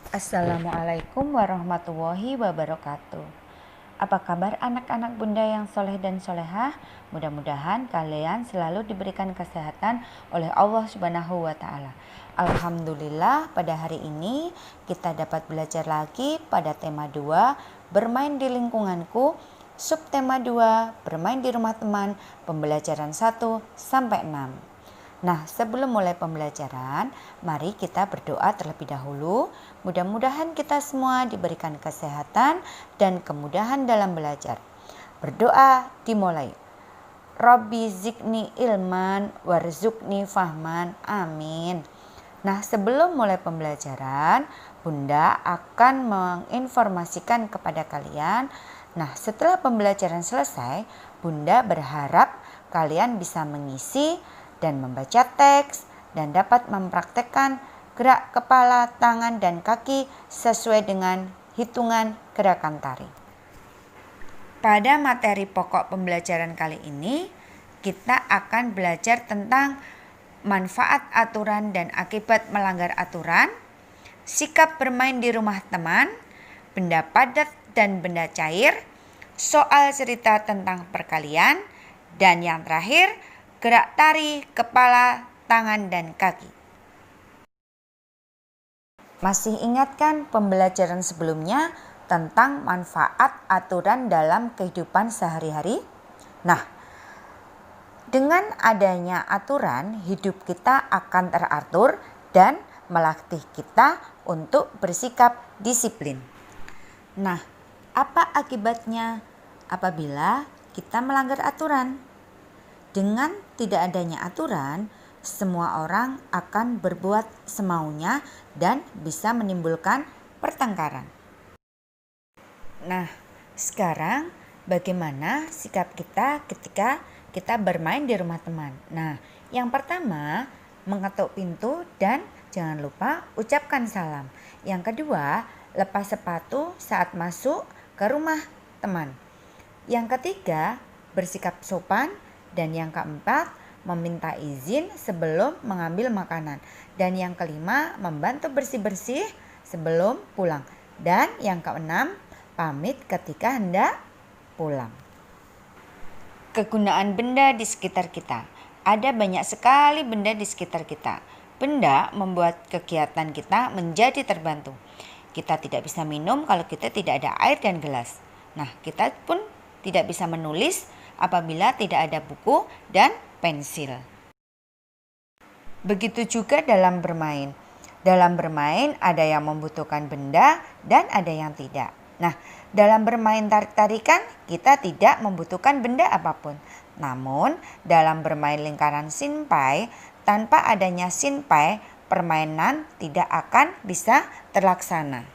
Assalamualaikum warahmatullahi wabarakatuh. Apa kabar anak-anak bunda yang soleh dan solehah? Mudah-mudahan kalian selalu diberikan kesehatan oleh Allah Subhanahu wa Ta'ala. Alhamdulillah, pada hari ini kita dapat belajar lagi pada tema 2, bermain di lingkunganku. Subtema 2, bermain di rumah teman, pembelajaran 1 sampai 6. Nah, sebelum mulai pembelajaran, mari kita berdoa terlebih dahulu. Mudah-mudahan kita semua diberikan kesehatan dan kemudahan dalam belajar. Berdoa dimulai. Rabbi zikni ilman warzukni fahman. Amin. Nah, sebelum mulai pembelajaran, Bunda akan menginformasikan kepada kalian. Nah, setelah pembelajaran selesai, Bunda berharap kalian bisa mengisi dan membaca teks dan dapat mempraktekkan gerak kepala, tangan, dan kaki sesuai dengan hitungan gerakan tari. Pada materi pokok pembelajaran kali ini, kita akan belajar tentang manfaat aturan dan akibat melanggar aturan, sikap bermain di rumah teman, benda padat dan benda cair, soal cerita tentang perkalian, dan yang terakhir, gerak tari, kepala, tangan, dan kaki. Masih ingatkan pembelajaran sebelumnya tentang manfaat aturan dalam kehidupan sehari-hari? Nah, dengan adanya aturan, hidup kita akan teratur dan melatih kita untuk bersikap disiplin. Nah, apa akibatnya apabila kita melanggar aturan? Dengan tidak adanya aturan, semua orang akan berbuat semaunya dan bisa menimbulkan pertengkaran. Nah, sekarang bagaimana sikap kita ketika kita bermain di rumah teman? Nah, yang pertama, mengetuk pintu dan jangan lupa ucapkan salam. Yang kedua, lepas sepatu saat masuk ke rumah teman. Yang ketiga, bersikap sopan. Dan yang keempat, meminta izin sebelum mengambil makanan. Dan yang kelima, membantu bersih-bersih sebelum pulang. Dan yang keenam, pamit ketika hendak pulang. Kegunaan benda di sekitar kita. Ada banyak sekali benda di sekitar kita. Benda membuat kegiatan kita menjadi terbantu. Kita tidak bisa minum kalau kita tidak ada air dan gelas. Nah, kita pun tidak bisa menulis apabila tidak ada buku dan pensil. Begitu juga dalam bermain. Dalam bermain ada yang membutuhkan benda dan ada yang tidak. Nah, dalam bermain tarik-tarikan kita tidak membutuhkan benda apapun. Namun, dalam bermain lingkaran sinpai, tanpa adanya sinpai, permainan tidak akan bisa terlaksana.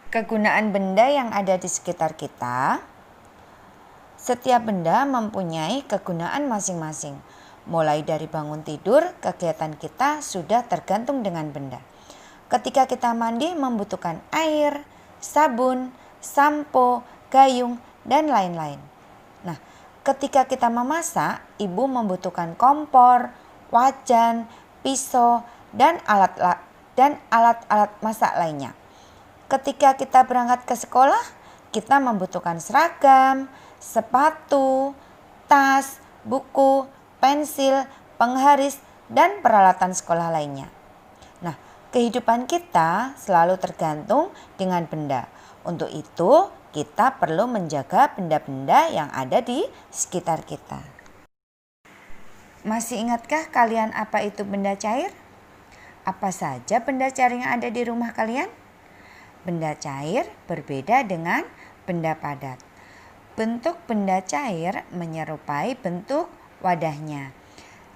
Kegunaan benda yang ada di sekitar kita. Setiap benda mempunyai kegunaan masing-masing. Mulai dari bangun tidur, kegiatan kita sudah tergantung dengan benda. Ketika kita mandi membutuhkan air, sabun, sampo, gayung, dan lain-lain. Nah, ketika kita memasak, ibu membutuhkan kompor, wajan, pisau, dan alat-alat masak lainnya. Ketika kita berangkat ke sekolah, kita membutuhkan seragam, sepatu, tas, buku, pensil, penggaris, dan peralatan sekolah lainnya. Nah, kehidupan kita selalu tergantung dengan benda. Untuk itu, kita perlu menjaga benda-benda yang ada di sekitar kita. Masih ingatkah kalian apa itu benda cair? Apa saja benda cair yang ada di rumah kalian? Benda cair berbeda dengan benda padat. Bentuk benda cair menyerupai bentuk wadahnya.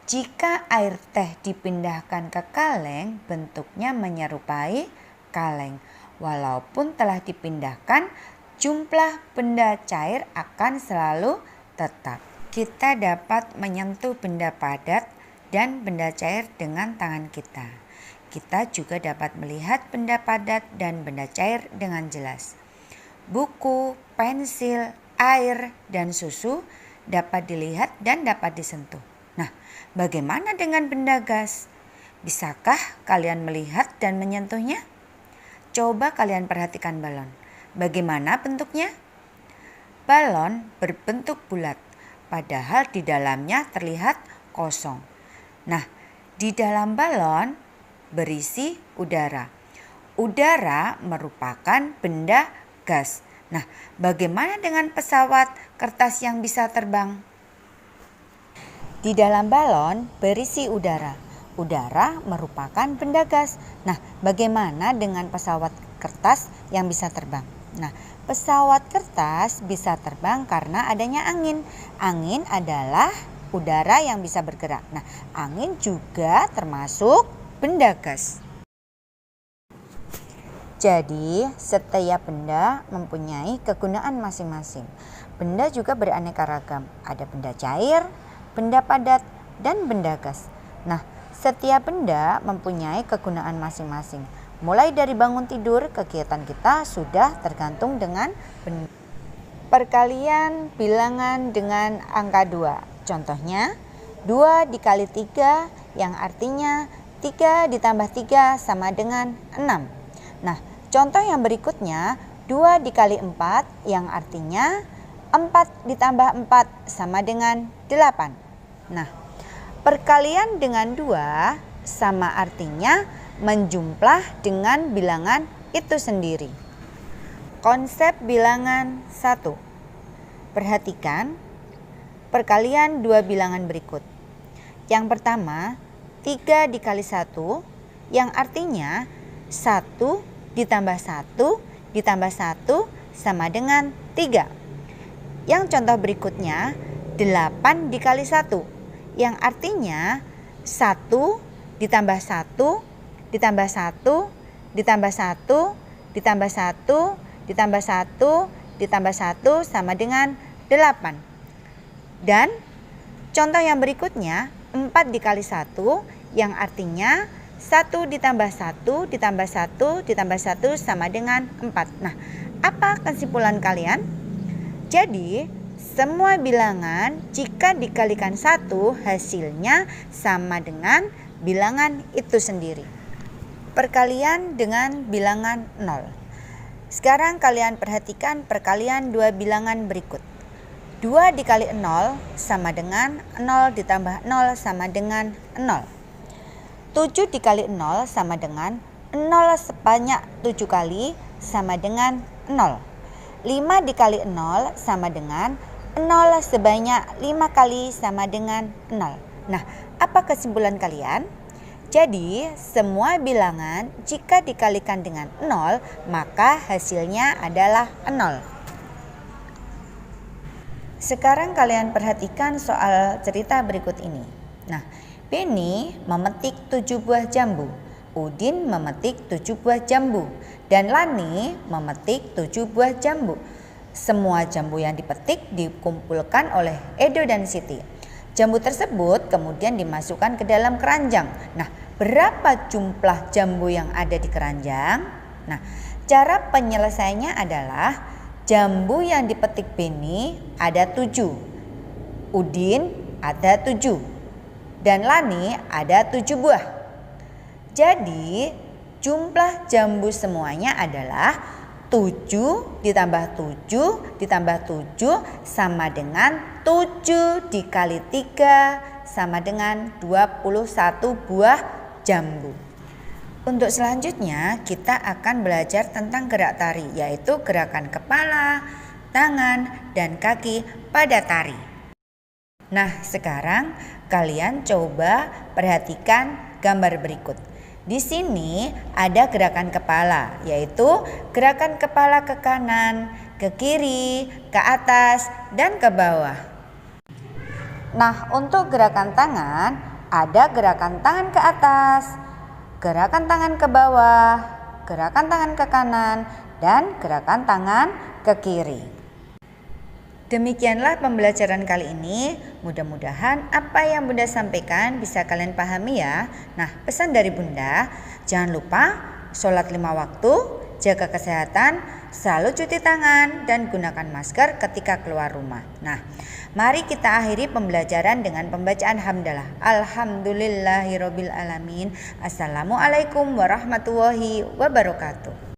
Jika air teh dipindahkan ke kaleng, bentuknya menyerupai kaleng. Walaupun telah dipindahkan, jumlah benda cair akan selalu tetap. Kita dapat menyentuh benda padat dan benda cair dengan tangan kita. Kita juga dapat melihat benda padat dan benda cair dengan jelas. Buku, pensil, air, dan susu dapat dilihat dan dapat disentuh. Nah, bagaimana dengan benda gas? Bisakah kalian melihat dan menyentuhnya? Coba kalian perhatikan balon. Bagaimana bentuknya? Balon berbentuk bulat, padahal di dalamnya terlihat kosong. Nah, di dalam balon berisi udara. Udara merupakan benda gas. Nah, bagaimana dengan pesawat kertas yang bisa terbang? Di dalam balon berisi udara. Udara merupakan benda gas. Nah, bagaimana dengan pesawat kertas yang bisa terbang? Nah, pesawat kertas bisa terbang karena adanya angin. Angin adalah udara yang bisa bergerak. Nah, angin juga termasuk benda gas. Jadi, setiap benda mempunyai kegunaan masing-masing. Benda juga beraneka ragam. Ada benda cair, benda padat, dan benda gas. Nah, setiap benda mempunyai kegunaan masing-masing. Mulai dari bangun tidur, kegiatan kita sudah tergantung dengan benda. Perkalian bilangan dengan angka 2. Contohnya, 2 dikali 3 yang artinya 3 ditambah 3 sama dengan 6. Nah, contoh yang berikutnya 2 dikali 4 yang artinya 4 ditambah 4 sama dengan 8. Nah, perkalian dengan 2 sama artinya menjumlah dengan bilangan itu sendiri. Konsep bilangan 1. Perhatikan perkalian 2 bilangan berikut. Yang pertama, 3 dikali 1 yang artinya 1 ditambah 1 ditambah 1 sama dengan 3. Yang contoh berikutnya 8 dikali 1 yang artinya 1 ditambah 1 ditambah 1 ditambah 1 ditambah 1 ditambah 1 ditambah 1 sama dengan 8. Dan contoh yang berikutnya 4 dikali 1 yang artinya 1 ditambah 1 ditambah 1 ditambah 1 sama dengan 4. Nah, apa kesimpulan kalian? Jadi, semua bilangan jika dikalikan 1 hasilnya sama dengan bilangan itu sendiri. Perkalian dengan bilangan 0. Sekarang kalian perhatikan perkalian 2 bilangan berikut. 2 dikali 0 sama dengan 0 ditambah 0 sama dengan 0. 7 dikali 0 sama dengan 0 sebanyak 7 kali sama dengan 0. 5 dikali 0 sama dengan 0 sebanyak 5 kali sama dengan 0. Nah, apa kesimpulan kalian? Jadi, semua bilangan jika dikalikan dengan 0, maka hasilnya adalah 0. Sekarang kalian perhatikan soal cerita berikut ini. Nah, Benny memetik 7 buah jambu, Udin memetik 7 buah jambu, dan Lani memetik 7 buah jambu. Semua jambu yang dipetik dikumpulkan oleh Edo dan Siti. Jambu tersebut kemudian dimasukkan ke dalam keranjang. Nah, berapa jumlah jambu yang ada di keranjang? Nah, cara penyelesaiannya adalah jambu yang dipetik Benny ada 7, Udin ada 7. Dan Lani ada 7 buah. Jadi jumlah jambu semuanya adalah 7 ditambah 7 ditambah 7 sama dengan 7 dikali 3 sama dengan 21 buah jambu. Untuk selanjutnya kita akan belajar tentang gerak tari, yaitu gerakan kepala, tangan, dan kaki pada tari. Nah, sekarang kalian coba perhatikan gambar berikut. Di sini ada gerakan kepala, yaitu gerakan kepala ke kanan, ke kiri, ke atas, dan ke bawah. Nah, untuk gerakan tangan, ada gerakan tangan ke atas, gerakan tangan ke bawah, gerakan tangan ke kanan, dan gerakan tangan ke kiri. Demikianlah pembelajaran kali ini. Mudah-mudahan apa yang Bunda sampaikan bisa kalian pahami ya. Nah, pesan dari Bunda, jangan lupa sholat 5 waktu, jaga kesehatan, selalu cuci tangan, dan gunakan masker ketika keluar rumah. Nah, mari kita akhiri pembelajaran dengan pembacaan hamdalah. Alhamdulillahirobbilalamin. Assalamualaikum warahmatullahi wabarakatuh.